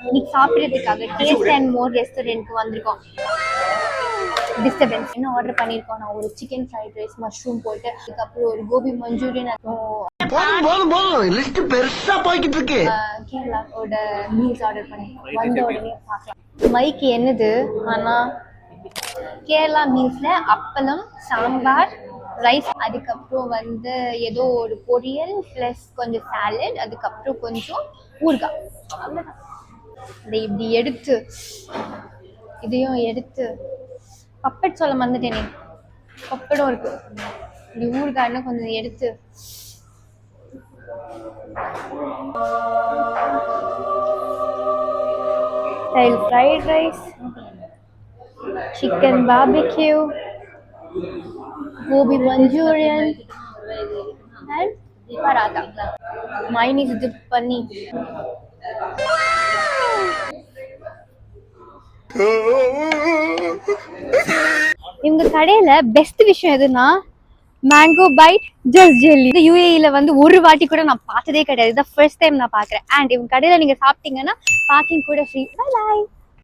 இன்னைக்கு சாப்பிட்றதுக்காக taste and more ரெஸ்டாரண்ட்க்கு வந்திருக்கோம். டிஸ்டர்பன்ஸ் என்ன ஆர்டர் பண்ணியிருக்கோம் நான் ஒரு சிக்கன் ஃப்ரைட் ரைஸ் மஷ்ரூம் போட்டு அதுக்கப்புறம் ஒரு கோபி மஞ்சூரியன் லிஸ்ட் பெருசா போய்கிட்டு இருக்கு. கேரளாவோட மீல்ஸ் ஆர்டர் பண்ணியிருக்கோம். வந்த உடனே பார்க்கலாம். மைக்கு என்னது ஆனா கேரளா மீல்ஸ்ல அப்பளம் சாம்பார் ரைஸ் அதுக்கப்புறம் வந்து ஏதோ ஒரு பொரியல் ப்ளஸ் கொஞ்சம் சாலட் அதுக்கப்புறம் கொஞ்சம் ஊறுகாய். இதை இப்படி எடுத்து இதையும் எடுத்து பப்பட் சொல்ல மறந்துட்டேனே, பப்படம் இருக்கு. இப்படி ஊறுகாய்னு கொஞ்சம் எடுத்து fried rice chicken barbecue, gobi manchurian and paratha. Mine is dip panni. இவங்க கடையில பெஸ்ட் விஷயம் எதுனா மேங்கோ பைட் ஜஸ்ட் ஜெல்லி. இந்த யூஏஇல வந்து ஒரு வாட்டி கூட நான் பார்த்ததே கிடையாது. இதான் ஃபர்ஸ்ட் டைம் நான் பார்க்குறேன். அண்ட் இவங்க கடையில நீங்க சாப்பிட்டீங்கன்னா பார்க்கிங் கூட ஃப்ரீ. பை.